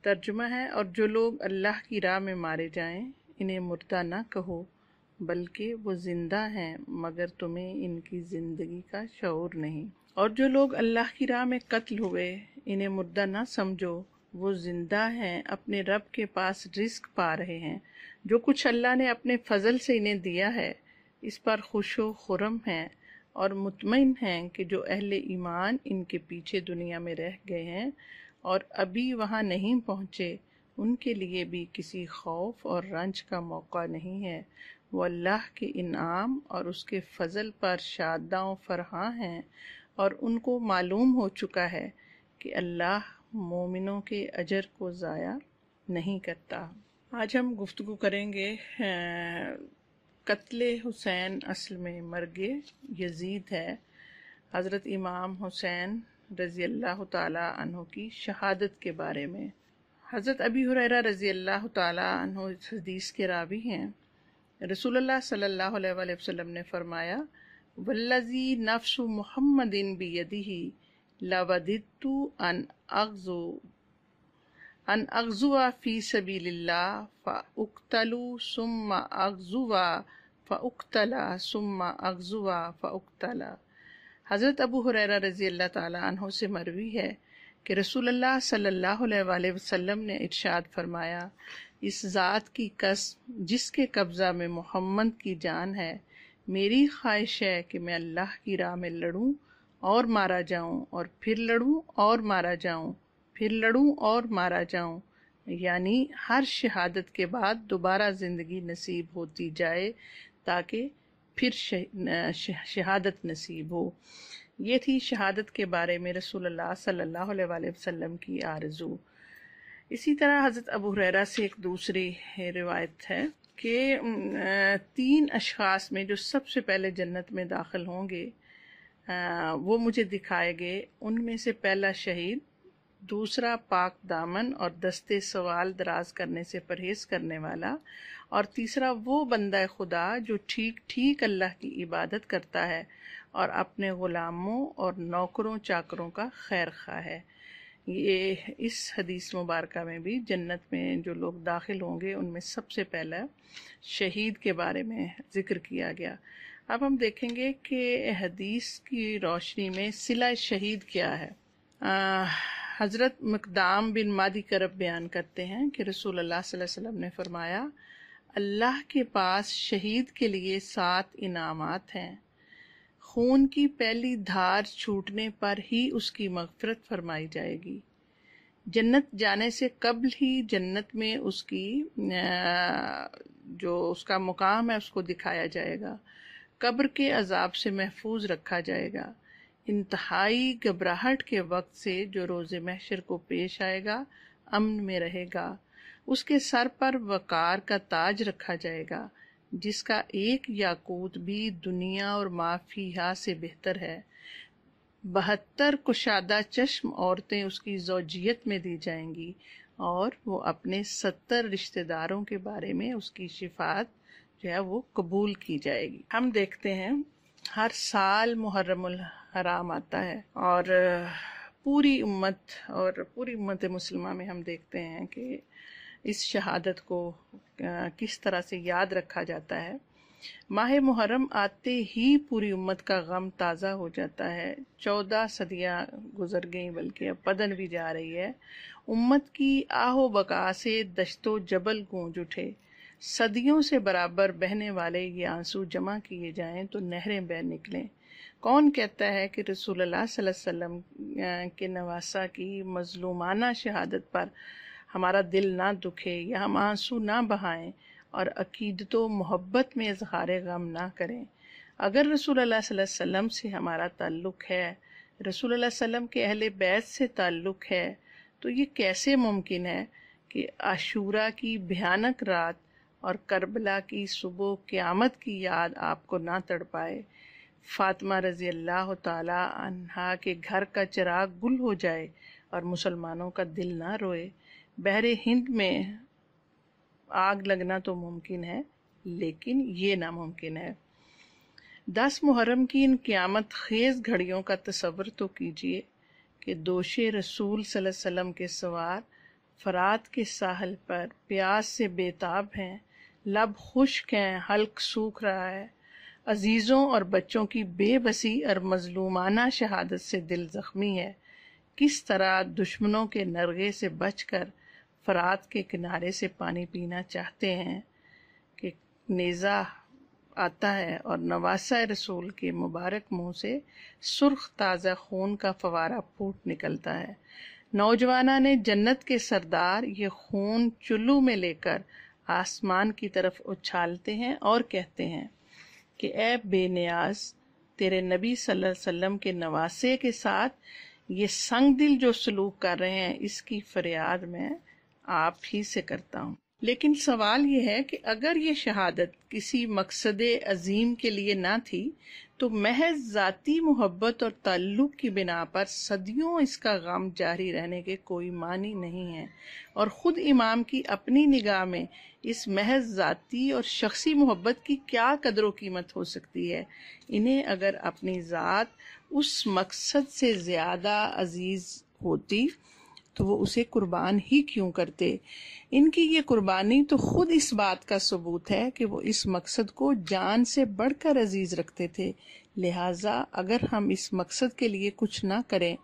ترجمہ ہے، اور جو لوگ اللہ کی راہ میں مارے جائیں انہیں مردہ نہ کہو بلکہ وہ زندہ ہیں مگر تمہیں ان کی زندگی کا شعور نہیں۔ اور جو لوگ اللہ کی راہ میں قتل ہوئے انہیں مردہ نہ سمجھو، وہ زندہ ہیں، اپنے رب کے پاس رزق پا رہے ہیں۔ جو کچھ اللہ نے اپنے فضل سے انہیں دیا ہے اس پر خوش و خرم ہیں اور مطمئن ہیں کہ جو اہل ایمان ان کے پیچھے دنیا میں رہ گئے ہیں اور ابھی وہاں نہیں پہنچے، ان کے لیے بھی کسی خوف اور رنج کا موقع نہیں ہے۔ وہ اللہ کے انعام اور اس کے فضل پر شاداں و فرحاں ہیں، اور ان کو معلوم ہو چکا ہے کہ اللہ مومنوں کے اجر کو ضائع نہیں کرتا۔ آج ہم گفتگو کریں گے قتل حسین اصل میں مرگ یزید ہے، حضرت امام حسین رضی اللہ تعالی عنہ کی شہادت کے بارے میں۔ حضرت ابی ہریرہ رضی اللہ تعالی عنہ اس حدیث کے راوی ہیں۔ رسول اللہ صلی اللہ علیہ وآلہ وسلم نے فرمایا، والذی نفس محمد بیدہ لوددت ان اغزو فی سبیل اللہ فاقتل ثم اغزو فاقتل ثم اغزو فاقتل۔ حضرت ابو ہریرہ رضی اللہ تعالی عنہ سے مروی ہے کہ رسول اللہ صلی اللہ علیہ وآلہ وسلم نے ارشاد فرمایا، اس ذات کی قسم جس کے قبضہ میں محمد کی جان ہے، میری خواہش ہے کہ میں اللہ کی راہ میں لڑوں اور مارا جاؤں، اور پھر لڑوں اور مارا جاؤں، پھر لڑوں اور مارا جاؤں، یعنی ہر شہادت کے بعد دوبارہ زندگی نصیب ہوتی جائے تاکہ پھر شہادت نصیب ہو۔ یہ تھی شہادت کے بارے میں رسول اللہ صلی اللہ علیہ وآلہ وسلم کی آرزو۔ اسی طرح حضرت ابو ہریرہ سے ایک دوسری روایت ہے کہ 3 اشخاص میں جو سب سے پہلے جنت میں داخل ہوں گے وہ مجھے دکھائے گئے۔ ان میں سے پہلا شہید، دوسرا پاک دامن اور دستے سوال دراز کرنے سے پرہیز کرنے والا، اور تیسرا وہ بندہ خدا جو ٹھیک ٹھیک اللہ کی عبادت کرتا ہے اور اپنے غلاموں اور نوکروں چاکروں کا خیر خواہ ہے۔ یہ اس حدیث مبارکہ میں بھی جنت میں جو لوگ داخل ہوں گے ان میں سب سے پہلا شہید کے بارے میں ذکر کیا گیا۔ اب ہم دیکھیں گے کہ حدیث کی روشنی میں صلہ شہید کیا ہے۔ حضرت مقدام بن مادی کرب بیان کرتے ہیں کہ رسول اللہ صلی اللہ علیہ وسلم نے فرمایا، اللہ کے پاس شہید کے لیے 7 انعامات ہیں۔ خون کی پہلی دھار چھوٹنے پر ہی اس کی مغفرت فرمائی جائے گی، جنت جانے سے قبل ہی جنت میں اس کی جو اس کا مقام ہے اس کو دکھایا جائے گا، قبر کے عذاب سے محفوظ رکھا جائے گا، انتہائی گھبراہٹ کے وقت سے جو روز محشر کو پیش آئے گا امن میں رہے گا، اس کے سر پر وقار کا تاج رکھا جائے گا جس کا ایک یاقوت بھی دنیا اور ما فیہا سے بہتر ہے، 72 کشادہ چشم عورتیں اس کی زوجیت میں دی جائیں گی، اور وہ اپنے 70 رشتہ داروں کے بارے میں اس کی شفاعت جو ہے وہ قبول کی جائے گی۔ ہم دیکھتے ہیں ہر سال محرم الحرام آتا ہے، اور پوری امت مسلمہ میں ہم دیکھتے ہیں کہ اس شہادت کو کس طرح سے یاد رکھا جاتا ہے۔ ماہ محرم آتے ہی پوری امت کا غم تازہ ہو جاتا ہے۔ 14 صدیاں گزر گئیں، بلکہ اب بدن بھی جا رہی ہے۔ امت کی آہ و بکا سے دشت و جبل گونج اٹھے، صدیوں سے برابر بہنے والے یہ آنسو جمع کیے جائیں تو نہریں بہہ نکلیں۔ کون کہتا ہے کہ رسول اللہ صلی اللہ علیہ وسلم کے نواسہ کی مظلومانہ شہادت پر ہمارا دل نہ دکھے یا ہم آنسو نہ بہائیں اور عقیدت و محبت میں اظہار غم نہ کریں؟ اگر رسول اللہ صلی اللہ علیہ وسلم سے ہمارا تعلق ہے، رسول اللہ صلی اللہ علیہ وسلم کے اہل بیت سے تعلق ہے، تو یہ کیسے ممکن ہے کہ عاشوراء کی بھیانک رات اور کربلا کی صبح قیامت کی یاد آپ کو نہ تڑپائے؟ فاطمہ رضی اللہ تعالی عنہا کے گھر کا چراغ گل ہو جائے اور مسلمانوں کا دل نہ روئے؟ بحر ہند میں آگ لگنا تو ممکن ہے، لیکن یہ ناممکن ہے۔ 10 محرم کی ان قیامت خیز گھڑیوں کا تصور تو کیجئے کہ دوش رسول صلی اللہ علیہ وسلم کے سوار فرات کے ساحل پر پیاس سے بےتاب ہیں، لب خشک ہیں، حلق سوکھ رہا ہے، عزیزوں اور بچوں کی بے بسی اور مظلومانہ شہادت سے دل زخمی ہے۔ کس طرح دشمنوں کے نرغے سے بچ کر فرات کے کنارے سے پانی پینا چاہتے ہیں کہ نیزہ آتا ہے اور نواسہ رسول کے مبارک منہ سے سرخ تازہ خون کا فوارہ پھوٹ نکلتا ہے۔ نوجوانان جنت کے سردار یہ خون چلو میں لے کر آسمان کی طرف اچھالتے ہیں اور کہتے ہیں کہ اے بے نیاز، تیرے نبی صلی اللہ علیہ وسلم کے نواسے کے ساتھ یہ سنگ دل جو سلوک کر رہے ہیں، اس کی فریاد میں آپ ہی سے کرتا ہوں۔ لیکن سوال یہ ہے کہ اگر یہ شہادت کسی مقصد عظیم کے لیے نہ تھی تو محض ذاتی محبت اور تعلق کی بنا پر صدیوں اس کا غم جاری رہنے کے کوئی معنی نہیں ہے، اور خود امام کی اپنی نگاہ میں اس محض ذاتی اور شخصی محبت کی کیا قدر و قیمت ہو سکتی ہے؟ انہیں اگر اپنی ذات اس مقصد سے زیادہ عزیز ہوتی تو وہ اسے قربان ہی کیوں کرتے؟ ان کی یہ قربانی تو خود اس بات کا ثبوت ہے کہ وہ اس مقصد کو جان سے بڑھ کر عزیز رکھتے تھے۔ لہٰذا اگر ہم اس مقصد کے لیے کچھ نہ کریں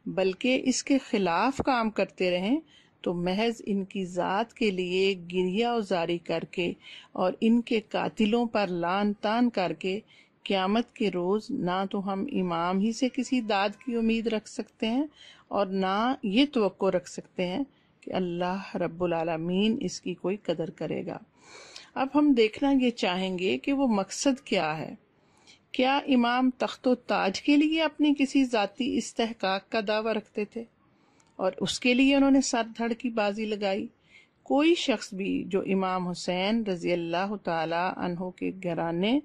بلکہ اس کے خلاف کام کرتے رہیں تو محض ان کی ذات کے لیے گریہ وزاری کر کے اور ان کے قاتلوں پر لعن طعن کر کے قیامت کے روز نہ تو ہم امام ہی سے کسی داد کی امید رکھ سکتے ہیں اور نہ یہ توقع رکھ سکتے ہیں کہ اللہ رب العالمین اس کی کوئی قدر کرے گا۔ اب ہم دیکھنا یہ چاہیں گے کہ وہ مقصد کیا ہے۔ کیا امام تخت و تاج کے لیے اپنی کسی ذاتی استحقاق کا دعویٰ رکھتے تھے اور اس کے لیے انہوں نے سر دھڑ کی بازی لگائی؟ کوئی شخص بھی جو امام حسین رضی اللہ تعالی عنہ کے گھرانے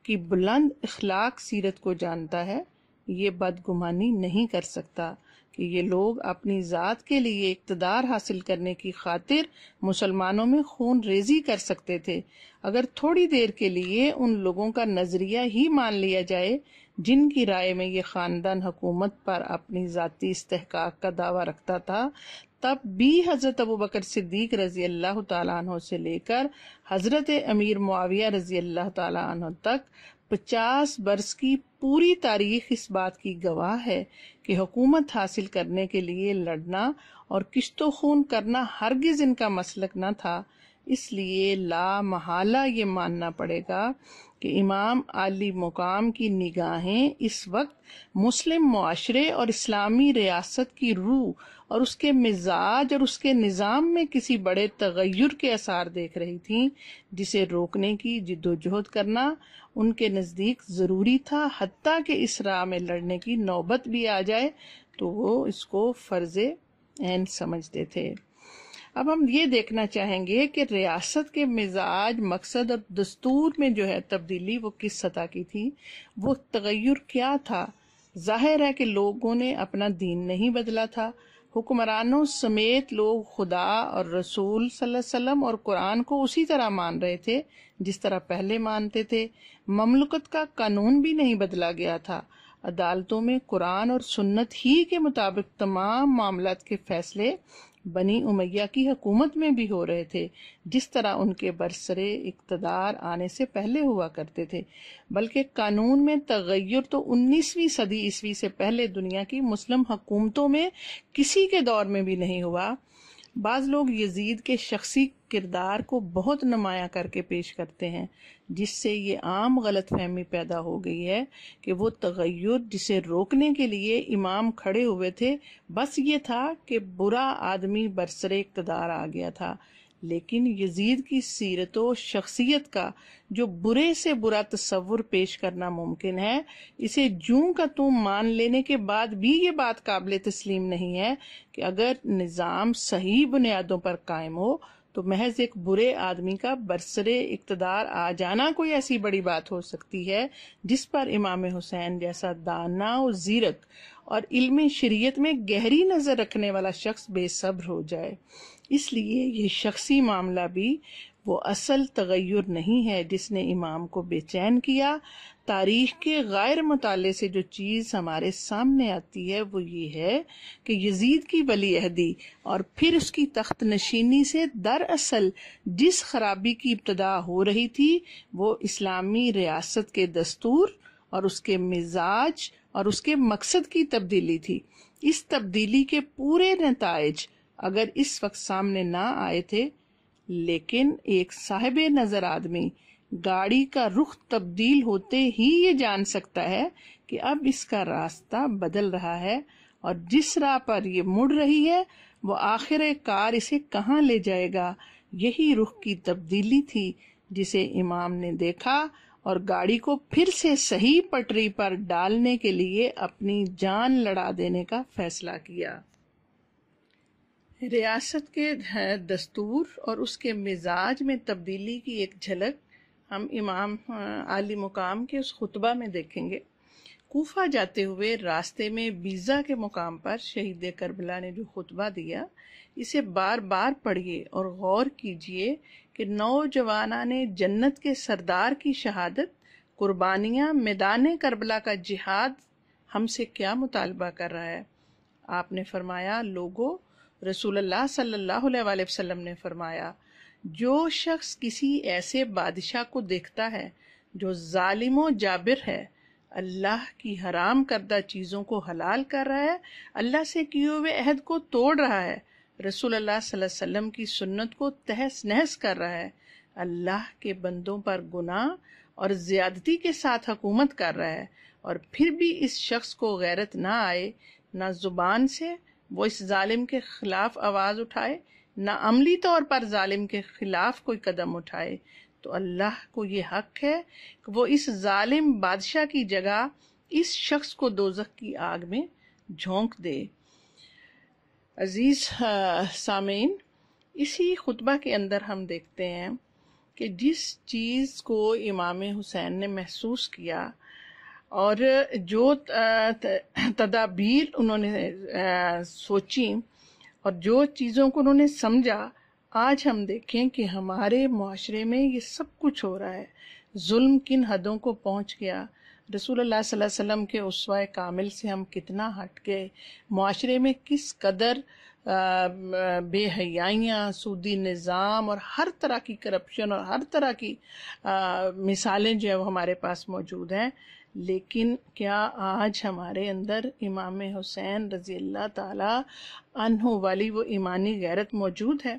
کی بلند اخلاق سیرت کو جانتا ہے، یہ بدگمانی نہیں کر سکتا کہ یہ لوگ اپنی ذات کے لیے اقتدار حاصل کرنے کی خاطر مسلمانوں میں خون ریزی کر سکتے تھے۔ اگر تھوڑی دیر کے لیے ان لوگوں کا نظریہ ہی مان لیا جائے جن کی رائے میں یہ خاندان حکومت پر اپنی ذاتی استحقاق کا دعویٰ رکھتا تھا، تب بھی حضرت ابوبکر صدیق رضی اللہ تعالیٰ عنہ سے لے کر حضرت امیر معاویہ رضی اللہ تعالیٰ عنہ تک 50 برس کی پوری تاریخ اس بات کی گواہ ہے کہ حکومت حاصل کرنے کے لیے لڑنا اور کشت و خون کرنا ہرگز ان کا مسلک نہ تھا۔ اس لیے لا محالہ یہ ماننا پڑے گا کہ امام عالی مقام کی نگاہیں اس وقت مسلم معاشرے اور اسلامی ریاست کی روح اور اس کے مزاج اور اس کے نظام میں کسی بڑے تغیر کے آثار دیکھ رہی تھیں، جسے روکنے کی جد و جہد کرنا ان کے نزدیک ضروری تھا۔ حتیٰ کہ اس راہ میں لڑنے کی نوبت بھی آ جائے تو وہ اس کو فرض عین سمجھتے تھے۔ اب ہم یہ دیکھنا چاہیں گے کہ ریاست کے مزاج، مقصد اور دستور میں جو ہے تبدیلی وہ کس سطح کی تھی، وہ تغیر کیا تھا۔ ظاہر ہے کہ لوگوں نے اپنا دین نہیں بدلا تھا۔ حکمرانوں سمیت لوگ خدا اور رسول صلی اللہ علیہ وسلم اور قرآن کو اسی طرح مان رہے تھے جس طرح پہلے مانتے تھے۔ مملکت کا قانون بھی نہیں بدلا گیا تھا۔ عدالتوں میں قرآن اور سنت ہی کے مطابق تمام معاملات کے فیصلے بنی امیہ کی حکومت میں بھی ہو رہے تھے، جس طرح ان کے برسرے اقتدار آنے سے پہلے ہوا کرتے تھے۔ بلکہ قانون میں تغیر تو 19ویں صدی عیسوی سے پہلے دنیا کی مسلم حکومتوں میں کسی کے دور میں بھی نہیں ہوا۔ بعض لوگ یزید کے شخصی کردار کو بہت نمایاں کر کے پیش کرتے ہیں، جس سے یہ عام غلط فہمی پیدا ہو گئی ہے کہ وہ تغیر جسے روکنے کے لیے امام کھڑے ہوئے تھے بس یہ تھا کہ برا آدمی برسر اقتدار آ گیا تھا۔ لیکن یزید کی سیرت و شخصیت کا جو برے سے برا تصور پیش کرنا ممکن ہے، اسے جوں کا توں مان لینے کے بعد بھی یہ بات قابل تسلیم نہیں ہے کہ اگر نظام صحیح بنیادوں پر قائم ہو تو محض ایک برے آدمی کا برسرے اقتدار آ جانا کوئی ایسی بڑی بات ہو سکتی ہے جس پر امام حسین جیسا دانا و زیرک اور علم شریعت میں گہری نظر رکھنے والا شخص بے صبر ہو جائے۔ اس لیے یہ شخصی معاملہ بھی وہ اصل تغیر نہیں ہے جس نے امام کو بے چین کیا۔ تاریخ کے غیر مطالعے سے جو چیز ہمارے سامنے آتی ہے وہ یہ ہے کہ یزید کی ولی عہدی اور پھر اس کی تخت نشینی سے دراصل جس خرابی کی ابتدا ہو رہی تھی وہ اسلامی ریاست کے دستور اور اس کے مزاج اور اس کے مقصد کی تبدیلی تھی۔ اس تبدیلی کے پورے نتائج اگر اس وقت سامنے نہ آئے تھے، لیکن ایک صاحب نظر آدمی گاڑی کا رخ تبدیل ہوتے ہی یہ جان سکتا ہے کہ اب اس کا راستہ بدل رہا ہے اور جس راہ پر یہ مڑ رہی ہے وہ آخر کار اسے کہاں لے جائے گا۔ یہی رخ کی تبدیلی تھی جسے امام نے دیکھا اور گاڑی کو پھر سے صحیح پٹری پر ڈالنے کے لیے اپنی جان لڑا دینے کا فیصلہ کیا۔ ریاست کے دستور اور اس کے مزاج میں تبدیلی کی ایک جھلک ہم امام عالی مقام کے اس خطبہ میں دیکھیں گے۔ کوفہ جاتے ہوئے راستے میں بیزا کے مقام پر شہید کربلا نے جو خطبہ دیا، اسے بار بار پڑھیے اور غور کیجئے کہ نوجوانان جنت کے سردار کی شہادت، قربانیاں، میدان کربلا کا جہاد ہم سے کیا مطالبہ کر رہا ہے۔ آپ نے فرمایا، لوگوں، رسول اللہ صلی اللہ علیہ وآلہ وسلم نے فرمایا، جو شخص کسی ایسے بادشاہ کو دیکھتا ہے جو ظالم و جابر ہے، اللہ کی حرام کردہ چیزوں کو حلال کر رہا ہے، اللہ سے کیے ہوئے عہد کو توڑ رہا ہے، رسول اللہ صلی اللہ علیہ وسلم کی سنت کو تہس نہس کر رہا ہے، اللہ کے بندوں پر گناہ اور زیادتی کے ساتھ حکومت کر رہا ہے، اور پھر بھی اس شخص کو غیرت نہ آئے، نہ زبان سے وہ اس ظالم کے خلاف آواز اٹھائے، نہ عملی طور پر ظالم کے خلاف کوئی قدم اٹھائے، تو اللہ کو یہ حق ہے کہ وہ اس ظالم بادشاہ کی جگہ اس شخص کو دوزخ کی آگ میں جھونک دے۔ عزیز سامعین، اسی خطبہ کے اندر ہم دیکھتے ہیں کہ جس چیز کو امام حسین نے محسوس کیا اور جو تدابیر انہوں نے سوچی اور جو چیزوں کو انہوں نے سمجھا، آج ہم دیکھیں کہ ہمارے معاشرے میں یہ سب کچھ ہو رہا ہے۔ ظلم کن حدوں کو پہنچ گیا، رسول اللہ صلی اللہ علیہ وسلم کے اسوہ کامل سے ہم کتنا ہٹ گئے، معاشرے میں کس قدر بے حیائیاں، سودی نظام اور ہر طرح کی کرپشن اور ہر طرح کی مثالیں جو ہے وہ ہمارے پاس موجود ہیں۔ لیکن کیا آج ہمارے اندر امام حسین رضی اللہ تعالی عنہ والی وہ ایمانی غیرت موجود ہے؟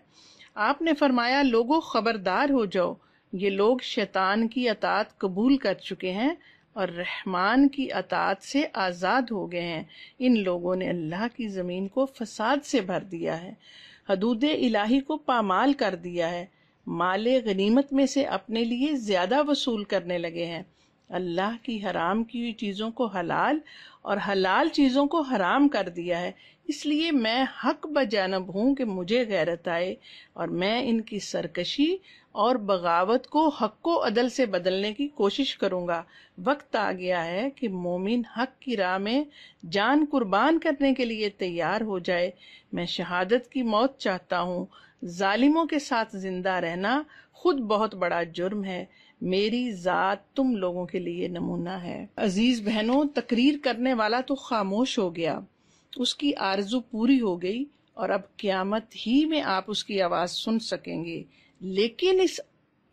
آپ نے فرمایا، لوگوں خبردار ہو جاؤ، یہ لوگ شیطان کی اطاعت قبول کر چکے ہیں اور رحمان کی اطاعت سے آزاد ہو گئے ہیں۔ ان لوگوں نے اللہ کی زمین کو فساد سے بھر دیا ہے، حدود الہی کو پامال کر دیا ہے، مال غنیمت میں سے اپنے لیے زیادہ وصول کرنے لگے ہیں، اللہ کی حرام کی ہوئی چیزوں کو حلال اور حلال چیزوں کو حرام کر دیا ہے۔ اس لیے میں حق بجانب ہوں کہ مجھے غیرت آئے اور میں ان کی سرکشی اور بغاوت کو حق و عدل سے بدلنے کی کوشش کروں گا۔ وقت آ گیا ہے کہ مومن حق کی راہ میں جان قربان کرنے کے لیے تیار ہو جائے۔ میں شہادت کی موت چاہتا ہوں، ظالموں کے ساتھ زندہ رہنا خود بہت بڑا جرم ہے، میری ذات تم لوگوں کے لیے نمونہ ہے۔ عزیز بہنوں، تقریر کرنے والا تو خاموش ہو گیا، اس کی آرزو پوری ہو گئی اور اب قیامت ہی میں آپ اس کی آواز سن سکیں گے، لیکن اس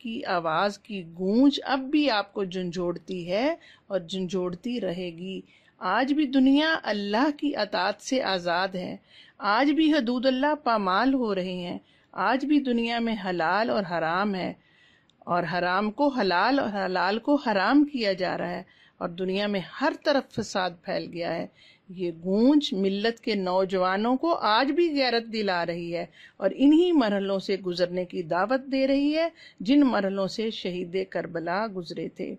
کی آواز کی گونج اب بھی آپ کو جھنجھوڑتی ہے اور جھنجھوڑتی رہے گی۔ آج بھی دنیا اللہ کی اطاعت سے آزاد ہے، آج بھی حدود اللہ پامال ہو رہے ہیں، آج بھی دنیا میں حلال اور حرام ہے، اور حرام کو حلال اور حلال کو حرام کیا جا رہا ہے، اور دنیا میں ہر طرف فساد پھیل گیا ہے۔ یہ گونج ملت کے نوجوانوں کو آج بھی غیرت دلا رہی ہے اور انہی مرحلوں سے گزرنے کی دعوت دے رہی ہے جن مرحلوں سے شہید کربلا گزرے تھے۔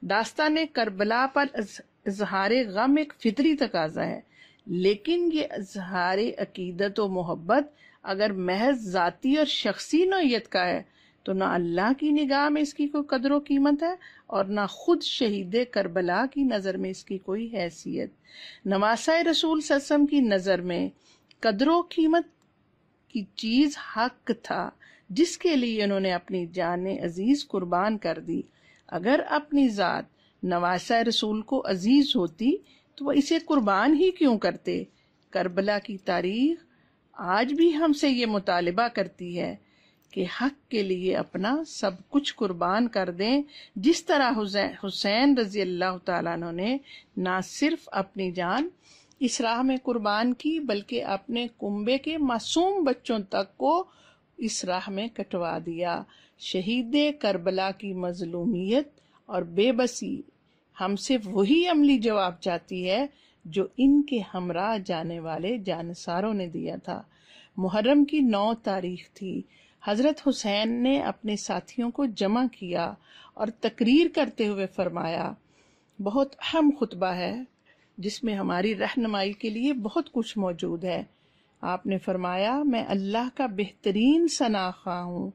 داستان کربلا پر اظہار غم ایک فطری تقاضا ہے، لیکن یہ اظہار عقیدت و محبت اگر محض ذاتی اور شخصی نوعیت کا ہے تو نہ اللہ کی نگاہ میں اس کی کوئی قدر و قیمت ہے اور نہ خود شہید کربلا کی نظر میں اس کی کوئی حیثیت۔ نواسۂ رسول صلی اللہ علیہ وسلم کی نظر میں قدر و قیمت کی چیز حق تھا جس کے لیے انہوں نے اپنی جان عزیز قربان کر دی۔ اگر اپنی ذات نواسہ رسول کو عزیز ہوتی تو وہ اسے قربان ہی کیوں کرتے؟ کربلا کی تاریخ آج بھی ہم سے یہ مطالبہ کرتی ہے کہ حق کے لیے اپنا سب کچھ قربان کر دیں، جس طرح حسین رضی اللہ تعالیٰ عنہ نے نہ صرف اپنی جان اس راہ میں قربان کی بلکہ اپنے کنبے کے معصوم بچوں تک کو اس راہ میں کٹوا دیا۔ شہید کربلا کی مظلومیت اور بے بسی ہم سے وہی عملی جواب چاہتی ہے جو ان کے ہمراہ جانے والے جانثاروں نے دیا تھا۔ محرم کی 9 تاریخ تھی۔ حضرت حسین نے اپنے ساتھیوں کو جمع کیا اور تقریر کرتے ہوئے فرمایا، بہت اہم خطبہ ہے جس میں ہماری رہنمائی کے لیے بہت کچھ موجود ہے۔ آپ نے فرمایا، میں اللہ کا بہترین ثناخواہ ہوں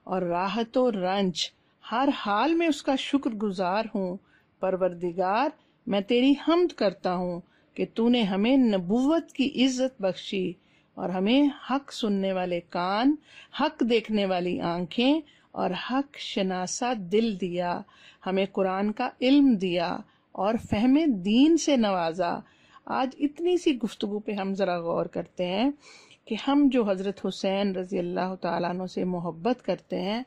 اور راحت و رنج ہر حال میں اس کا شکر گزار ہوں۔ پروردگار، میں تیری حمد کرتا ہوں کہ تو نے ہمیں نبوت کی عزت بخشی اور ہمیں حق سننے والے کان، حق دیکھنے والی آنکھیں اور حق شناسا دل دیا، ہمیں قرآن کا علم دیا اور فہم دین سے نوازا۔ آج اتنی سی گفتگو پہ ہم ذرا غور کرتے ہیں کہ ہم جو حضرت حسین رضی اللہ تعالیٰ عنہ سے محبت کرتے ہیں،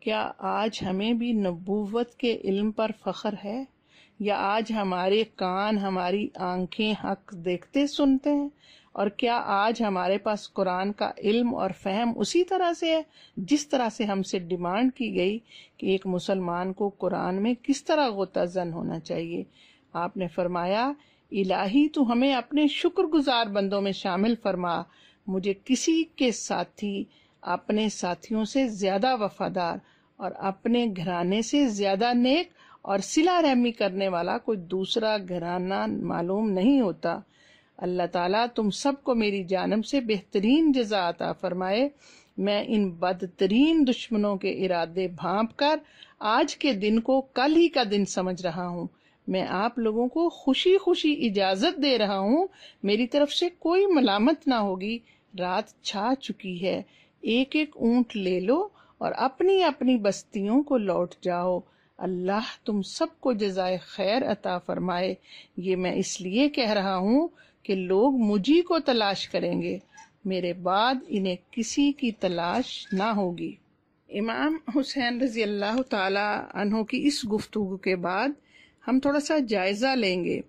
کیا آج ہمیں بھی نبوت کے علم پر فخر ہے؟ یا آج ہمارے کان، ہماری آنکھیں حق دیکھتے سنتے ہیں؟ اور کیا آج ہمارے پاس قرآن کا علم اور فہم اسی طرح سے ہے جس طرح سے ہم سے ڈیمانڈ کی گئی کہ ایک مسلمان کو قرآن میں کس طرح غوطہ زن ہونا چاہیے؟ آپ نے فرمایا، الہی تو ہمیں اپنے شکر گزار بندوں میں شامل فرما، مجھے کسی کے ساتھی اپنے ساتھیوں سے زیادہ وفادار اور اپنے گھرانے سے زیادہ نیک اور صلہ رحمی کرنے والا کوئی دوسرا گھرانہ معلوم نہیں ہوتا۔ اللہ تعالیٰ تم سب کو میری جانب سے بہترین جزا عطا فرمائے۔ میں ان بدترین دشمنوں کے ارادے بھانپ کر آج کے دن کو کل ہی کا دن سمجھ رہا ہوں۔ میں آپ لوگوں کو خوشی خوشی اجازت دے رہا ہوں، میری طرف سے کوئی ملامت نہ ہوگی۔ رات چھا چکی ہے، ایک ایک اونٹ لے لو اور اپنی اپنی بستیوں کو لوٹ جاؤ۔ اللہ تم سب کو جزائے خیر عطا فرمائے۔ یہ میں اس لیے کہہ رہا ہوں کہ لوگ مجھی کو تلاش کریں گے، میرے بعد انہیں کسی کی تلاش نہ ہوگی۔ امام حسین رضی اللہ تعالی عنہ کی اس گفتگو کے بعد ہم تھوڑا سا جائزہ لیں گے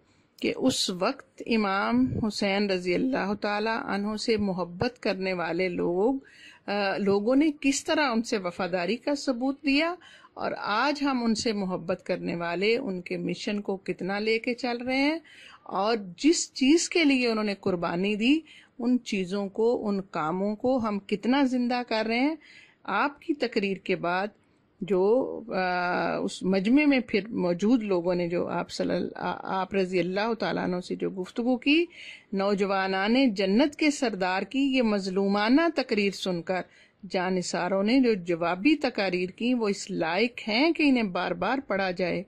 کہ اس وقت امام حسین رضی اللہ تعالی عنہ سے محبت کرنے والے لوگوں نے کس طرح ان سے وفاداری کا ثبوت دیا، اور آج ہم ان سے محبت کرنے والے ان کے مشن کو کتنا لے کے چل رہے ہیں، اور جس چیز کے لیے انہوں نے قربانی دی ان چیزوں کو، ان کاموں کو ہم کتنا زندہ کر رہے ہیں۔ آپ کی تقریر کے بعد جو اس مجمع میں پھر موجود لوگوں نے جو آپ رضی اللہ تعالیٰ عنہ سے جو گفتگو کی، نوجوانان جنت کے سردار کی یہ مظلومانہ تقریر سن کر جانثاروں نے جو جوابی تقاریر کی وہ اس لائق ہیں کہ انہیں بار بار پڑھا جائے،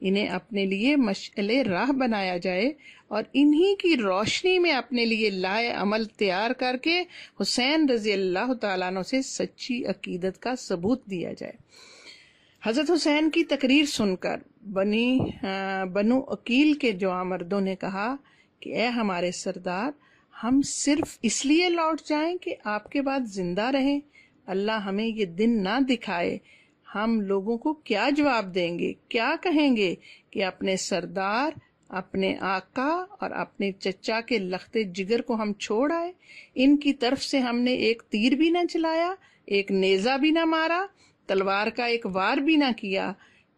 انہیں اپنے لیے مشعل راہ بنایا جائے اور انہی کی روشنی میں اپنے لیے لائے عمل تیار کر کے حسین رضی اللہ تعالیٰ عنہ سے سچی عقیدت کا ثبوت دیا جائے۔ حضرت حسین کی تقریر سن کر بنو عقیل کے جوان مردوں نے کہا کہ اے ہمارے سردار، ہم صرف اس لیے لوٹ جائیں کہ آپ کے بعد زندہ رہیں؟ اللہ ہمیں یہ دن نہ دکھائے، ہم لوگوں کو کیا جواب دیں گے، کیا کہیں گے کہ اپنے سردار، اپنے آقا اور اپنے چچا کے لخت جگر کو ہم چھوڑ آئے؟ ان کی طرف سے ہم نے ایک تیر بھی نہ چلایا، ایک نیزہ بھی نہ مارا، تلوار کا ایک وار بھی نہ کیا۔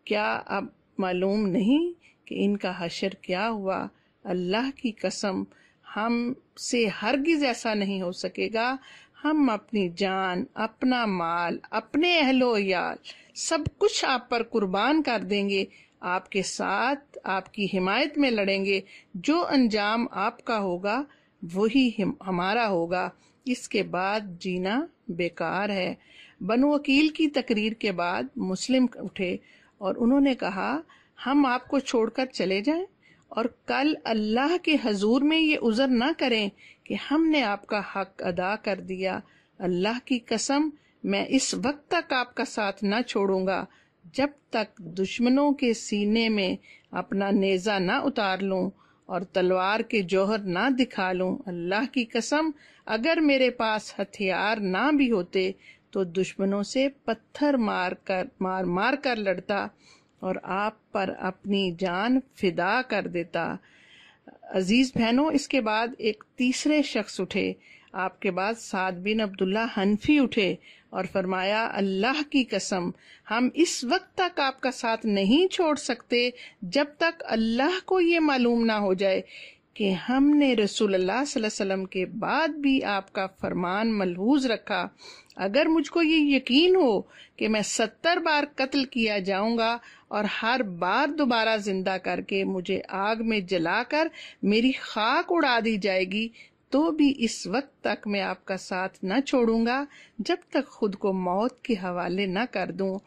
کیا اب معلوم نہیں کہ ان کا حشر کیا ہوا؟ اللہ کی قسم ہم سے ہرگز ایسا نہیں ہو سکے گا۔ ہم اپنی جان، اپنا مال، اپنے اہل و عیال سب کچھ آپ پر قربان کر دیں گے، آپ کے ساتھ آپ کی حمایت میں لڑیں گے۔ جو انجام آپ کا ہوگا وہی ہمارا ہوگا، اس کے بعد جینا بیکار ہے۔ بنو عقیل کی تقریر کے بعد مسلم اٹھے اور انہوں نے کہا، ہم آپ کو چھوڑ کر چلے جائیں اور کل اللہ کے حضور میں یہ عذر نہ کریں کہ ہم نے آپ کا حق ادا کر دیا۔ اللہ کی قسم میں اس وقت تک آپ کا ساتھ نہ چھوڑوں گا جب تک دشمنوں کے سینے میں اپنا نیزہ نہ اتار لوں اور تلوار کے جوہر نہ دکھا لوں۔ اللہ کی قسم اگر میرے پاس ہتھیار نہ بھی ہوتے تو دشمنوں سے پتھر مار کر لڑتا اور آپ پر اپنی جان فدا کر دیتا۔ عزیز بہنوں، اس کے بعد ایک تیسرے شخص اٹھے۔ آپ کے بعد سعد بن عبداللہ حنفی اٹھے اور فرمایا اللہ کی قسم ہم اس وقت تک آپ کا ساتھ نہیں چھوڑ سکتے جب تک اللہ کو یہ معلوم نہ ہو جائے کہ ہم نے رسول اللہ صلی اللہ علیہ وسلم کے بعد بھی آپ کا فرمان ملحوظ رکھا۔ اگر مجھ کو یہ یقین ہو کہ میں 70 بار قتل کیا جاؤں گا اور ہر بار دوبارہ زندہ کر کے مجھے آگ میں جلا کر میری خاک اڑا دی جائے گی تو بھی اس وقت تک میں آپ کا ساتھ نہ چھوڑوں گا جب تک خود کو موت کے حوالے نہ کر دوں،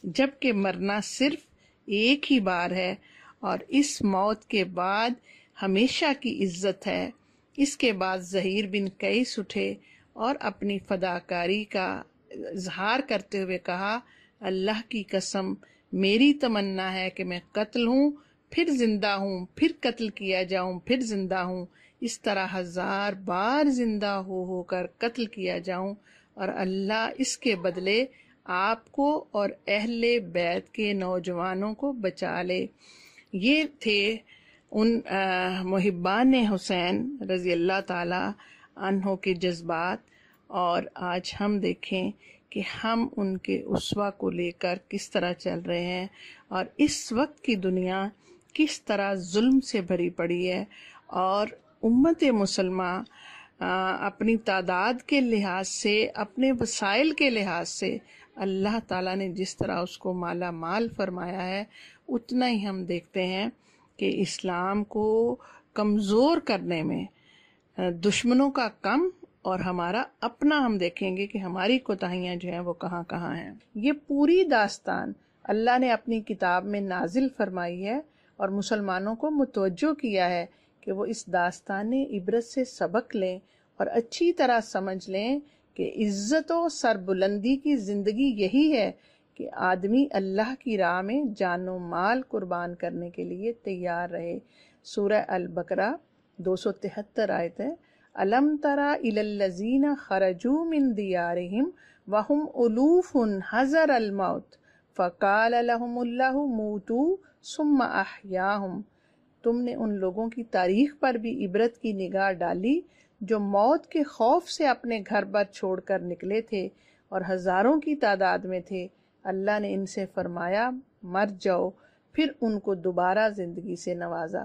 جبکہ مرنا صرف ایک ہی بار ہے اور اس موت کے بعد ہمیشہ کی عزت ہے۔ اس کے بعد زہیر بن قیس اٹھے اور اپنی فداکاری کا اظہار کرتے ہوئے کہا اللہ کی قسم میری تمنا ہے کہ میں قتل ہوں پھر زندہ ہوں، پھر قتل کیا جاؤں، پھر زندہ ہوں، اس طرح 1000 بار زندہ ہو کر قتل کیا جاؤں اور اللہ اس کے بدلے آپ کو اور اہل بیت کے نوجوانوں کو بچا لے۔ یہ تھے ان محبان حسین رضی اللہ تعالی عنہ کے جذبات، اور آج ہم دیکھیں کہ ہم ان کے اسوہ کو لے کر کس طرح چل رہے ہیں اور اس وقت کی دنیا کس طرح ظلم سے بھری پڑی ہے، اور امت مسلمہ اپنی تعداد کے لحاظ سے، اپنے وسائل کے لحاظ سے اللہ تعالیٰ نے جس طرح اس کو مالا مال فرمایا ہے، اتنا ہی ہم دیکھتے ہیں کہ اسلام کو کمزور کرنے میں دشمنوں کا کم اور ہمارا اپنا ہم دیکھیں گے کہ ہماری کوتاہیاں جو ہیں وہ کہاں کہاں ہیں۔ یہ پوری داستان اللہ نے اپنی کتاب میں نازل فرمائی ہے اور مسلمانوں کو متوجہ کیا ہے کہ وہ اس داستان عبرت سے سبق لیں اور اچھی طرح سمجھ لیں کہ عزت و سربلندی کی زندگی یہی ہے کہ آدمی اللہ کی راہ میں جان و مال قربان کرنے کے لیے تیار رہے۔ سورہ البقرہ 273 آیت ہے، أَلَمْ تَرَ إِلَى الَّذِينَ خَرَجُوا مِنْ دِيَارِهِمْ وَهُمْ أُلُوفٌ حَذَرَ الْمَوْتِ فَقَالَ لَهُمُ اللَّهُ مُوتُوا ثُمَّ أَحْيَاهُمْ۔ تم نے ان لوگوں کی تاریخ پر بھی عبرت کی نگاہ ڈالی جو موت کے خوف سے اپنے گھر بر چھوڑ کر نکلے تھے اور ہزاروں کی تعداد میں تھے۔ اللہ نے ان سے فرمایا مر جاؤ، پھر ان کو دوبارہ زندگی سے نوازا۔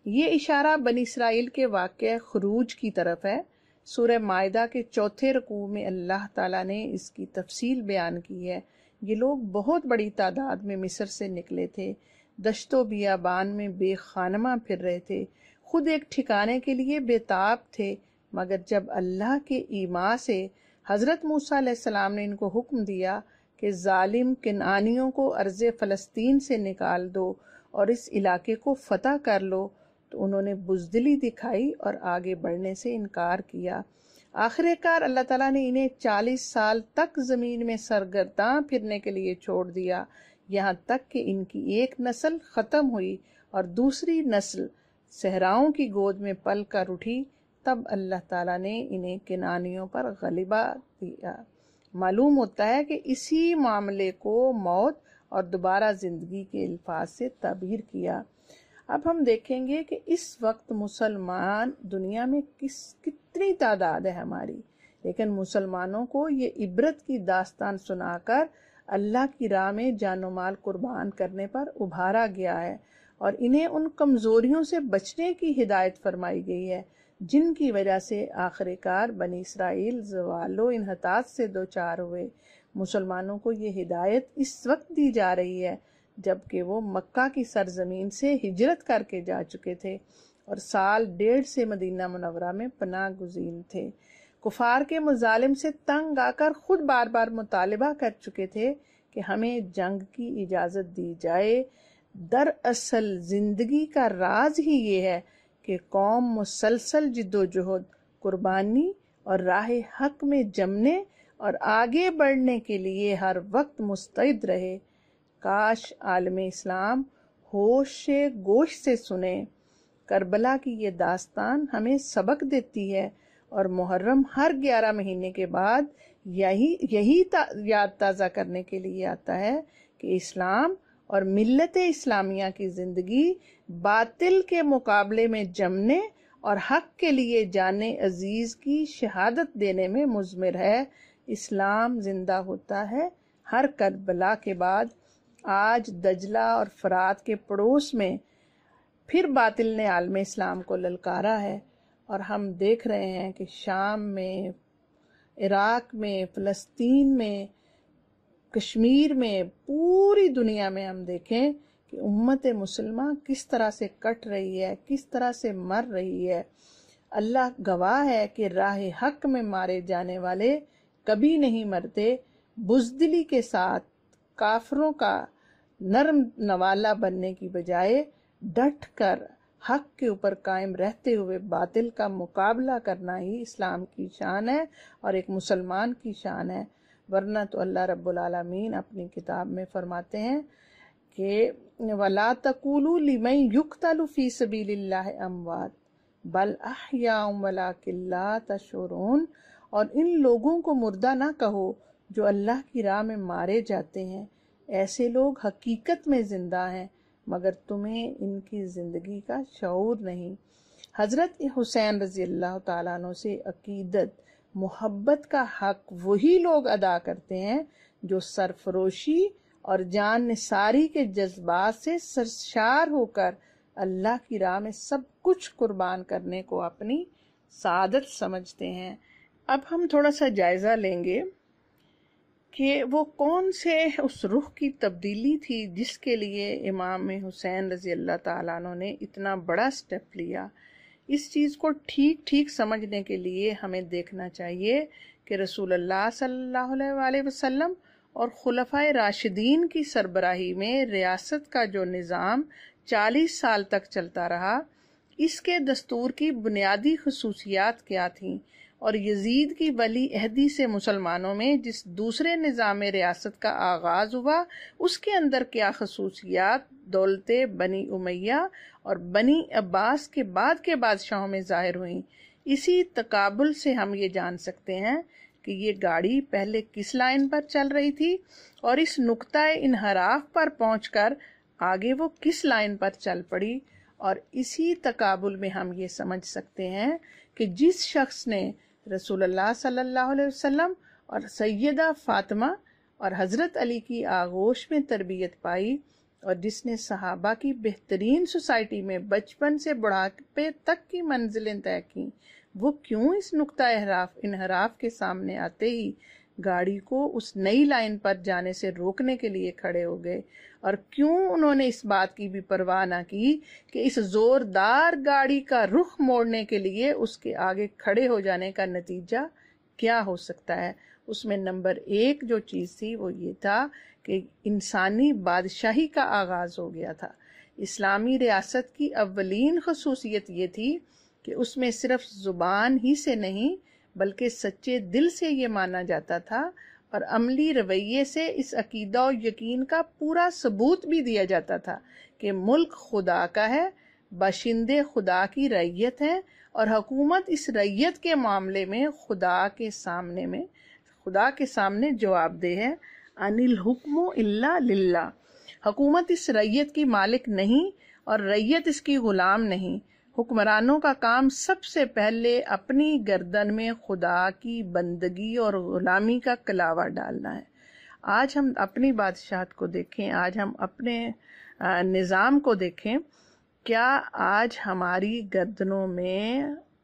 یہ اشارہ بنی اسرائیل کے واقعہ خروج کی طرف ہے۔ سورہ مائدہ کے 4 رکوع میں اللہ تعالیٰ نے اس کی تفصیل بیان کی ہے۔ یہ لوگ بہت بڑی تعداد میں مصر سے نکلے تھے، دشت و بیابان میں بے خانمہ پھر رہے تھے، خود ایک ٹھکانے کے لیے بے تاب تھے، مگر جب اللہ کے ایما سے حضرت موسیٰ علیہ السلام نے ان کو حکم دیا کہ ظالم کنعانیوں کو ارض فلسطین سے نکال دو اور اس علاقے کو فتح کر لو، تو انہوں نے بزدلی دکھائی اور آگے بڑھنے سے انکار کیا۔ آخر کار اللہ تعالیٰ نے انہیں 40 سال تک زمین میں سرگرداں پھرنے کے لیے چھوڑ دیا، یہاں تک کہ ان کی ایک نسل ختم ہوئی اور دوسری نسل صحراؤں کی گود میں پل کر اٹھی۔ تب اللہ تعالیٰ نے انہیں کنعانیوں پر غلبہ دیا۔ معلوم ہوتا ہے کہ اسی معاملے کو موت اور دوبارہ زندگی کے الفاظ سے تعبیر کیا۔ اب ہم دیکھیں گے کہ اس وقت مسلمان دنیا میں کتنی تعداد ہے ہماری، لیکن مسلمانوں کو یہ عبرت کی داستان سنا کر اللہ کی راہ میں جان و مال قربان کرنے پر ابھارا گیا ہے اور انہیں ان کمزوریوں سے بچنے کی ہدایت فرمائی گئی ہے جن کی وجہ سے آخر کار بنی اسرائیل زوال و انحطاط سے دوچار ہوئے۔ مسلمانوں کو یہ ہدایت اس وقت دی جا رہی ہے جبکہ وہ مکہ کی سرزمین سے ہجرت کر کے جا چکے تھے اور 1.5 سال سے مدینہ منورہ میں پناہ گزین تھے۔ کفار کے مظالم سے تنگ آ کر خود بار بار مطالبہ کر چکے تھے کہ ہمیں جنگ کی اجازت دی جائے۔ دراصل زندگی کا راز ہی یہ ہے کہ قوم مسلسل جد و جہد، قربانی اور راہ حق میں جمنے اور آگے بڑھنے کے لیے ہر وقت مستعد رہے۔ کاش عالم اسلام ہوش سے گوش سے سنے۔ کربلا کی یہ داستان ہمیں سبق دیتی ہے، اور محرم ہر 11 مہینے کے بعد یہی یاد تازہ کرنے کے لیے آتا ہے کہ اسلام اور ملت اسلامیہ کی زندگی باطل کے مقابلے میں جمنے اور حق کے لیے جان عزیز کی شہادت دینے میں مضمر ہے۔ اسلام زندہ ہوتا ہے ہر کربلا کے بعد۔ آج دجلہ اور فرات کے پڑوس میں پھر باطل نے عالم اسلام کو للکارا ہے، اور ہم دیکھ رہے ہیں کہ شام میں، عراق میں، فلسطین میں، کشمیر میں، پوری دنیا میں ہم دیکھیں کہ امت مسلمہ کس طرح سے کٹ رہی ہے، کس طرح سے مر رہی ہے۔ اللہ گواہ ہے کہ راہ حق میں مارے جانے والے کبھی نہیں مرتے۔ بزدلی کے ساتھ کافروں کا نرم نوالا بننے کی بجائے ڈٹ کر حق کے اوپر قائم رہتے ہوئے باطل کا مقابلہ کرنا ہی اسلام کی شان ہے اور ایک مسلمان کی شان ہے۔ ورنہ تو اللہ رب العالمین اپنی کتاب میں فرماتے ہیں کہ وَلَا تَقُولُوا لِمَن يُقْتَلُ فِي سَبِيلِ اللَّهِ أَمْوَاتٌ بَلْ أَحْيَاءٌ وَلَٰكِن لَّا تَشْعُرُونَ، اور ان لوگوں کو مردہ نہ کہو جو اللہ کی راہ میں مارے جاتے ہیں، ایسے لوگ حقیقت میں زندہ ہیں مگر تمہیں ان کی زندگی کا شعور نہیں۔ حضرت حسین رضی اللہ تعالیٰ عنہ سے عقیدت، محبت کا حق وہی لوگ ادا کرتے ہیں جو سرفروشی اور جان نثاری کے جذبات سے سرشار ہو کر اللہ کی راہ میں سب کچھ قربان کرنے کو اپنی سعادت سمجھتے ہیں۔ اب ہم تھوڑا سا جائزہ لیں گے کہ وہ کون سے اس رخ کی تبدیلی تھی جس کے لیے امام حسین رضی اللہ تعالیٰ عنہ نے اتنا بڑا سٹیپ لیا۔ اس چیز کو ٹھیک سمجھنے کے لیے ہمیں دیکھنا چاہیے کہ رسول اللہ صلی اللہ علیہ وسلم اور خلفائے راشدین کی سربراہی میں ریاست کا جو نظام 40 سال تک چلتا رہا، اس کے دستور کی بنیادی خصوصیات کیا تھیں، اور یزید کی ولی عہدی سے مسلمانوں میں جس دوسرے نظام ریاست کا آغاز ہوا اس کے اندر کیا خصوصیات دولت بنی امیہ اور بنی عباس کے بعد کے بادشاہوں میں ظاہر ہوئیں۔ اسی تقابل سے ہم یہ جان سکتے ہیں کہ یہ گاڑی پہلے کس لائن پر چل رہی تھی اور اس نقطہ انحراف پر پہنچ کر آگے وہ کس لائن پر چل پڑی، اور اسی تقابل میں ہم یہ سمجھ سکتے ہیں کہ جس شخص نے رسول اللہ صلی اللہ علیہ وسلم اور سیدہ فاطمہ اور حضرت علی کی آغوش میں تربیت پائی، اور جس نے صحابہ کی بہترین سوسائٹی میں بچپن سے بڑھاپے تک کی منزلیں طے کیں، وہ کیوں اس نقطہ انحراف کے سامنے آتے ہی گاڑی کو اس نئی لائن پر جانے سے روکنے کے لیے کھڑے ہو گئے، اور کیوں انہوں نے اس بات کی بھی پرواہ نہ کی کہ اس زوردار گاڑی کا رخ موڑنے کے لیے اس کے آگے کھڑے ہو جانے کا نتیجہ کیا ہو سکتا ہے۔ اس میں نمبر 1 جو چیز تھی وہ یہ تھا کہ انسانی بادشاہی کا آغاز ہو گیا تھا۔ اسلامی ریاست کی اولین خصوصیت یہ تھی کہ اس میں صرف زبان ہی سے نہیں بلکہ سچے دل سے یہ مانا جاتا تھا، اور عملی رویے سے اس عقیدہ و یقین کا پورا ثبوت بھی دیا جاتا تھا کہ ملک خدا کا ہے، باشندے خدا کی رعیت ہیں، اور حکومت اس رعیت کے معاملے میں خدا کے سامنے جواب دہ ہے۔ ان الحکم الا للہ، حکومت اس رعیت کی مالک نہیں اور رعیت اس کی غلام نہیں۔ حکمرانوں کا کام سب سے پہلے اپنی گردن میں خدا کی بندگی اور غلامی کا کلاوہ ڈالنا ہے۔ آج ہم اپنی بادشاہت کو دیکھیں، آج ہم اپنے نظام کو دیکھیں، کیا آج ہماری گردنوں میں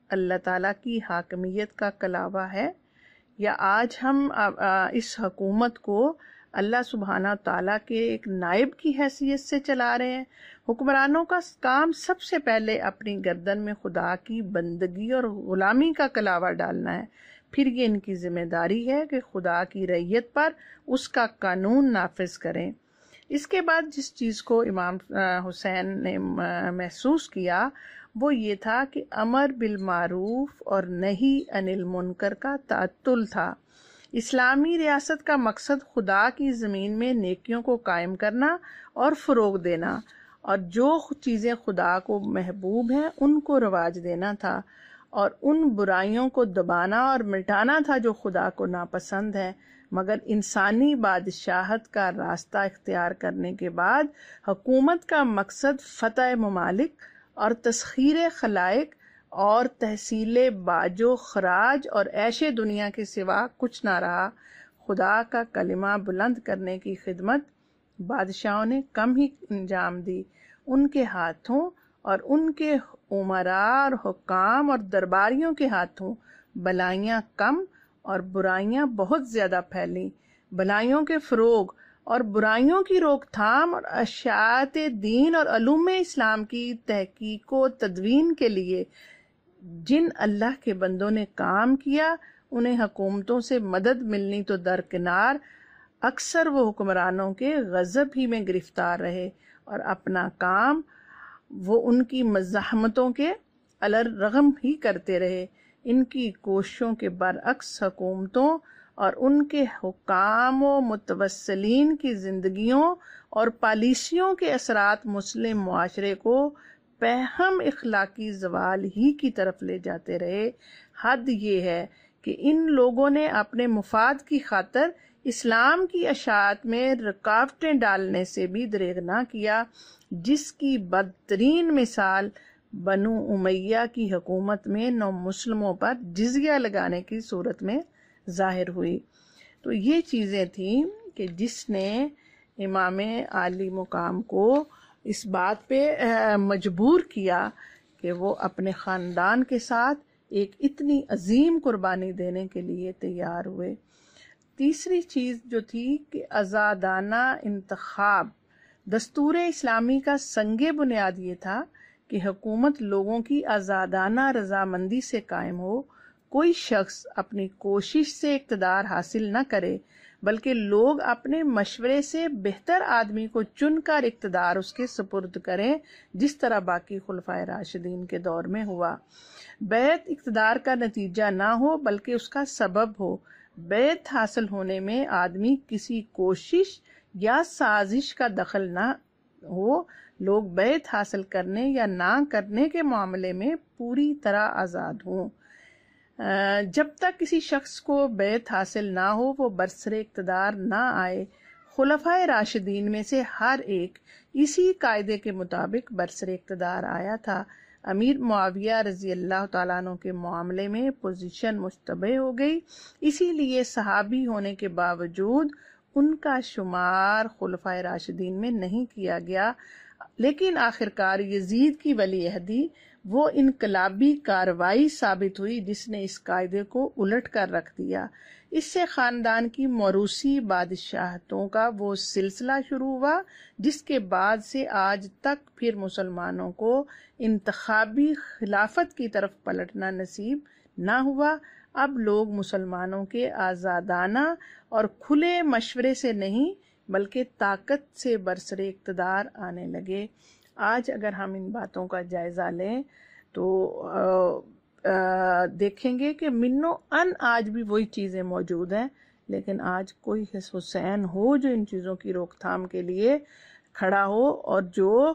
اللہ تعالیٰ کی حاکمیت کا کلاوہ ہے، یا آج ہم اس حکومت کو اللہ سبحانہ تعالیٰ کے ایک نائب کی حیثیت سے چلا رہے ہیں؟ حکمرانوں کا کام سب سے پہلے اپنی گردن میں خدا کی بندگی اور غلامی کا کلاوہ ڈالنا ہے، پھر یہ ان کی ذمہ داری ہے کہ خدا کی رعیت پر اس کا قانون نافذ کریں۔ اس کے بعد جس چیز کو امام حسین نے محسوس کیا وہ یہ تھا کہ امر بالمعروف اور نہی عن المنکر کا تعطل تھا۔ اسلامی ریاست کا مقصد خدا کی زمین میں نیکیوں کو قائم کرنا اور فروغ دینا، اور جو چیزیں خدا کو محبوب ہیں ان کو رواج دینا تھا، اور ان برائیوں کو دبانا اور مٹانا تھا جو خدا کو ناپسند ہے۔ مگر انسانی بادشاہت کا راستہ اختیار کرنے کے بعد حکومت کا مقصد فتح ممالک اور تسخیر خلائق اور تحصیل باج و خراج اور عیش دنیا کے سوا کچھ نہ رہا۔ خدا کا کلمہ بلند کرنے کی خدمت بادشاہوں نے کم ہی انجام دی۔ ان کے ہاتھوں اور ان کے امراء اور حکام اور درباریوں کے ہاتھوں بلائیاں کم اور برائیاں بہت زیادہ پھیلیں۔ بلائیوں کے فروغ اور برائیوں کی روک تھام اور اشاعت دین اور علوم اسلام کی تحقیق و تدوین کے لیے جن اللہ کے بندوں نے کام کیا، انہیں حکومتوں سے مدد ملنی تو درکنار، اکثر وہ حکمرانوں کے غضب ہی میں گرفتار رہے اور اپنا کام وہ ان کی مزاحمتوں کے الرغم ہی کرتے رہے۔ ان کی کوششوں کے برعکس حکومتوں اور ان کے حکام و متوسلین کی زندگیوں اور پالیسیوں کے اثرات مسلم معاشرے کو پہم اخلاقی زوال ہی کی طرف لے جاتے رہے۔ حد یہ ہے کہ ان لوگوں نے اپنے مفاد کی خاطر اسلام کی اشاعت میں رکاوٹیں ڈالنے سے بھی دریغ نہ کیا، جس کی بدترین مثال بنو امیہ کی حکومت میں نو مسلموں پر جزیہ لگانے کی صورت میں ظاہر ہوئی۔ تو یہ چیزیں تھیں کہ جس نے امام عالی مقام کو اس بات پہ مجبور کیا کہ وہ اپنے خاندان کے ساتھ ایک اتنی عظیم قربانی دینے کے لیے تیار ہوئے۔ تیسری چیز جو تھی کہ آزادانہ انتخاب۔ دستور اسلامی کا سنگ بنیاد یہ تھا کہ حکومت لوگوں کی آزادانہ رضامندی سے قائم ہو، کوئی شخص اپنی کوشش سے اقتدار حاصل نہ کرے، بلکہ لوگ اپنے مشورے سے بہتر آدمی کو چن کر اقتدار اس کے سپرد کریں، جس طرح باقی خلفائے راشدین کے دور میں ہوا۔ بیعت اقتدار کا نتیجہ نہ ہو بلکہ اس کا سبب ہو۔ بیعت حاصل ہونے میں آدمی کسی کوشش یا سازش کا دخل نہ ہو، لوگ بیعت حاصل کرنے یا نہ کرنے کے معاملے میں پوری طرح آزاد ہوں۔ جب تک کسی شخص کو بیعت حاصل نہ ہو وہ برسر اقتدار نہ آئے۔ خلفائے راشدین میں سے ہر ایک اسی قاعدے کے مطابق برسر اقتدار آیا تھا۔ امیر معاویہ رضی اللہ تعالیٰ عنہ کے معاملے میں پوزیشن مشتبہ ہو گئی، اسی لیے صحابی ہونے کے باوجود ان کا شمار خلفائے راشدین میں نہیں کیا گیا، لیکن آخرکار یزید کی ولی عہدی وہ انقلابی کارروائی ثابت ہوئی جس نے اس قاعدے کو الٹ کر رکھ دیا۔ اس سے خاندان کی موروثی بادشاہتوں کا وہ سلسلہ شروع ہوا جس کے بعد سے آج تک پھر مسلمانوں کو انتخابی خلافت کی طرف پلٹنا نصیب نہ ہوا۔ اب لوگ مسلمانوں کے آزادانہ اور کھلے مشورے سے نہیں بلکہ طاقت سے برسر اقتدار آنے لگے۔ آج اگر ہم ان باتوں کا جائزہ لیں تو دیکھیں گے کہ منو ان آج بھی وہی چیزیں موجود ہیں، لیکن آج کوئی حسین ہو جو ان چیزوں کی روک تھام کے لیے کھڑا ہو اور جو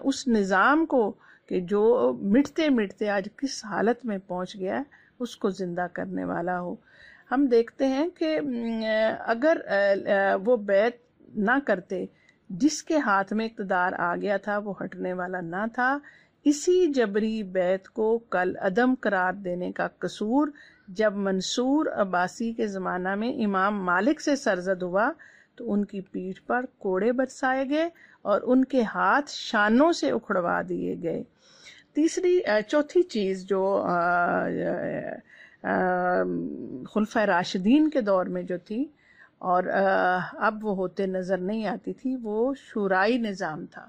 اس نظام کو کہ جو مٹتے مٹتے آج کس حالت میں پہنچ گیا ہے اس کو زندہ کرنے والا ہو۔ ہم دیکھتے ہیں کہ اگر وہ بیعت نہ کرتے، جس کے ہاتھ میں اقتدار آ گیا تھا وہ ہٹنے والا نہ تھا۔ اسی جبری بیعت کو کل عدم قرار دینے کا قصور جب منصور عباسی کے زمانہ میں امام مالک سے سرزد ہوا تو ان کی پیٹھ پر کوڑے برسائے گئے اور ان کے ہاتھ شانوں سے اکھڑوا دیے گئے۔ چوتھی چیز جو خلفائے راشدین کے دور میں جو تھی اور اب وہ ہوتے نظر نہیں آتی تھی، وہ شورائی نظام تھا۔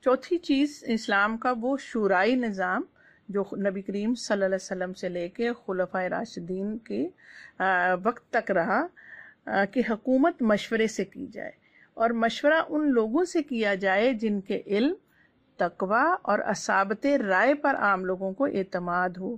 چوتھی چیز اسلام کا وہ شورائی نظام جو نبی کریم صلی اللہ علیہ وسلم سے لے کے خلفائے راشدین کے وقت تک رہا، کہ حکومت مشورے سے کی جائے، اور مشورہ ان لوگوں سے کیا جائے جن کے علم، تقوی اور اصابت رائے پر عام لوگوں کو اعتماد ہو۔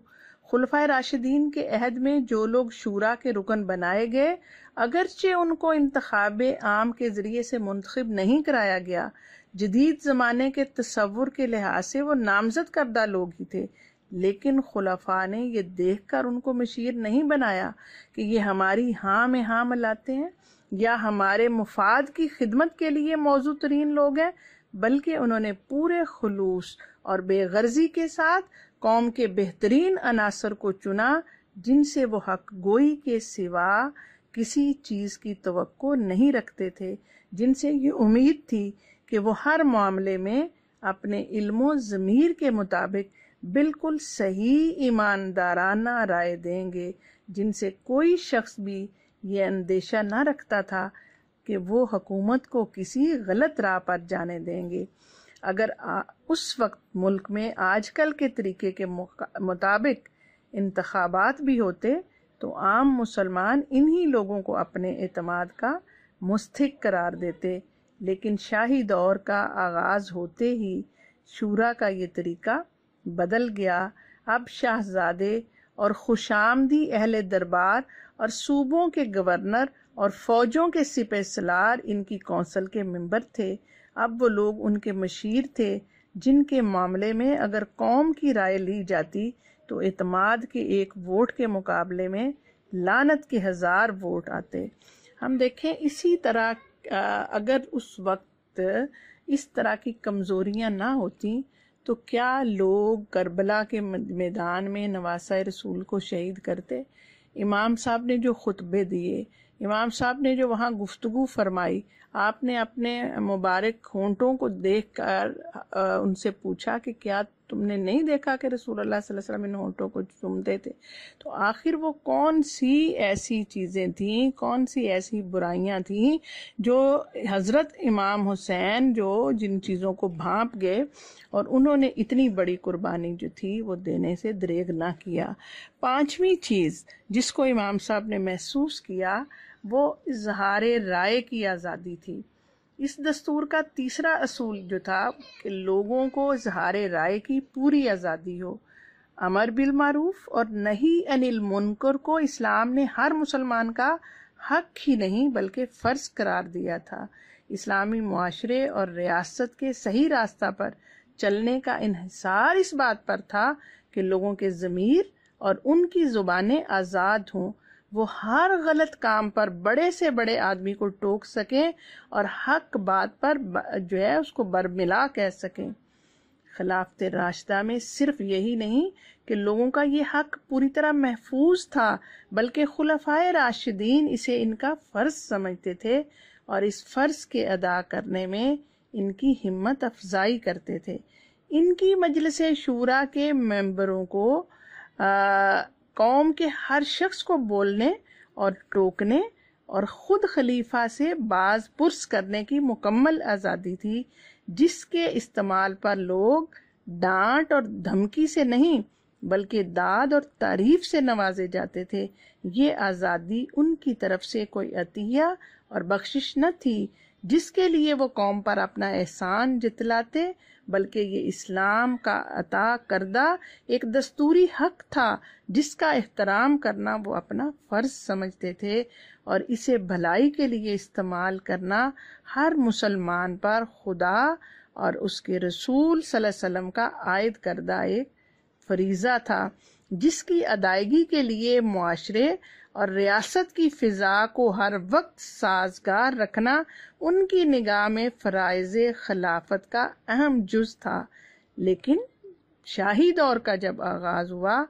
خلفائے راشدین کے عہد میں جو لوگ شورا کے رکن بنائے گئے، اگرچہ ان کو انتخاب عام کے ذریعے سے منتخب نہیں کرایا گیا، جدید زمانے کے تصور کے لحاظ سے وہ نامزد کردہ لوگ ہی تھے، لیکن خلفاء نے یہ دیکھ کر ان کو مشیر نہیں بنایا کہ یہ ہماری ہاں میں ہاں ملاتے ہیں یا ہمارے مفاد کی خدمت کے لیے موزوں ترین لوگ ہیں، بلکہ انہوں نے پورے خلوص اور بے غرضی کے ساتھ قوم کے بہترین عناصر کو چنا، جن سے وہ حق گوئی کے سوا کسی چیز کی توقع نہیں رکھتے تھے، جن سے یہ امید تھی کہ وہ ہر معاملے میں اپنے علم و ضمیر کے مطابق بالکل صحیح ایماندارانہ رائے دیں گے، جن سے کوئی شخص بھی یہ اندیشہ نہ رکھتا تھا کہ وہ حکومت کو کسی غلط راہ پر جانے دیں گے۔ اگر اس وقت ملک میں آج کل کے طریقے کے مطابق انتخابات بھی ہوتے تو عام مسلمان انہی لوگوں کو اپنے اعتماد کا مستحق قرار دیتے، لیکن شاہی دور کا آغاز ہوتے ہی شورا کا یہ طریقہ بدل گیا۔ اب شاہزادے اور خوشامدی اہل دربار اور صوبوں کے گورنر اور فوجوں کے سپہ سالار ان کی کونسل کے ممبر تھے۔ اب وہ لوگ ان کے مشیر تھے جن کے معاملے میں اگر قوم کی رائے لی جاتی تو اعتماد کے ایک ووٹ کے مقابلے میں لعنت کے 1000 ووٹ آتے۔ ہم دیکھیں اسی طرح اگر اس وقت اس طرح کی کمزوریاں نہ ہوتی تو کیا لوگ کربلا کے میدان میں نواسہ رسول کو شہید کرتے؟ امام صاحب نے جو خطبے دیے، امام صاحب نے جو وہاں گفتگو فرمائی، آپ نے اپنے مبارک ہونٹوں کو دیکھ کر ان سے پوچھا کہ کیا تم نے نہیں دیکھا کہ رسول اللہ صلی اللہ علیہ وسلم ان ہونٹوں کو چومتے تھے؟ تو آخر وہ کون سی ایسی چیزیں تھیں، کون سی ایسی برائیاں تھیں جو حضرت امام حسین جن چیزوں کو بھانپ گئے اور انہوں نے اتنی بڑی قربانی جو تھی وہ دینے سے دریغ نہ کیا۔ 5ویں چیز جس کو امام صاحب نے محسوس کیا وہ اظہار رائے کی آزادی تھی۔ اس دستور کا تیسرا اصول جو تھا کہ لوگوں کو اظہار رائے کی پوری آزادی ہو۔ امر بالمعروف اور نہی عن المنکر کو اسلام نے ہر مسلمان کا حق ہی نہیں بلکہ فرض قرار دیا تھا۔ اسلامی معاشرے اور ریاست کے صحیح راستہ پر چلنے کا انحصار اس بات پر تھا کہ لوگوں کے ضمیر اور ان کی زبانیں آزاد ہوں، وہ ہر غلط کام پر بڑے سے بڑے آدمی کو ٹوک سکیں اور حق بات پر اس کو برملا کہہ سکیں۔ خلافت راشدہ میں صرف یہی نہیں کہ لوگوں کا یہ حق پوری طرح محفوظ تھا بلکہ خلفائے راشدین اسے ان کا فرض سمجھتے تھے اور اس فرض کے ادا کرنے میں ان کی ہمت افزائی کرتے تھے۔ ان کی مجلس شورا کے ممبروں کو قوم کے ہر شخص کو بولنے اور ٹوکنے اور خود خلیفہ سے باز پرس کرنے کی مکمل آزادی تھی، جس کے استعمال پر لوگ ڈانٹ اور دھمکی سے نہیں بلکہ داد اور تعریف سے نوازے جاتے تھے۔ یہ آزادی ان کی طرف سے کوئی عطیہ اور بخشش نہ تھی جس کے لیے وہ قوم پر اپنا احسان جتلاتے، بلکہ یہ اسلام کا عطا کردہ ایک دستوری حق تھا جس کا احترام کرنا وہ اپنا فرض سمجھتے تھے، اور اسے بھلائی کے لیے استعمال کرنا ہر مسلمان پر خدا اور اس کے رسول صلی اللہ علیہ وسلم کا عائد کردہ ایک فریضہ تھا، جس کی ادائیگی کے لیے معاشرے اور ریاست کی فضا کو ہر وقت سازگار رکھنا ان کی نگاہ میں فرائض خلافت کا اہم جز تھا۔ لیکن شاہی دور کا جب آغاز ہوا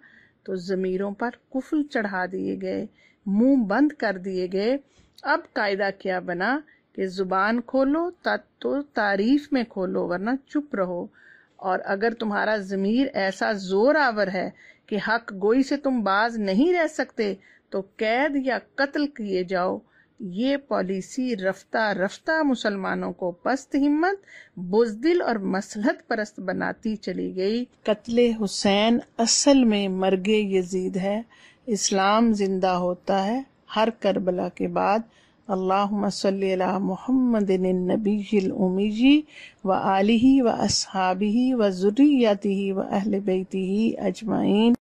تو ضمیروں پر قفل چڑھا دیے گئے، منہ بند کر دیے گئے۔ اب قاعدہ کیا بنا کہ زبان کھولو تو تعریف میں کھولو ورنہ چپ رہو، اور اگر تمہارا ضمیر ایسا زور آور ہے کہ حق گوئی سے تم باز نہیں رہ سکتے تو قید یا قتل کیے جاؤ۔ یہ پالیسی رفتہ رفتہ مسلمانوں کو پست ہمت، بزدل اور مصلحت پرست بناتی چلی گئی۔ قتل حسین اصل میں مرگ یزید ہے۔ اسلام زندہ ہوتا ہے ہر کربلا کے بعد اللہم صلی علی محمد النبی الامی و آلہ و اصحابہ و ذریتہ و اہل بیتہ اجمعین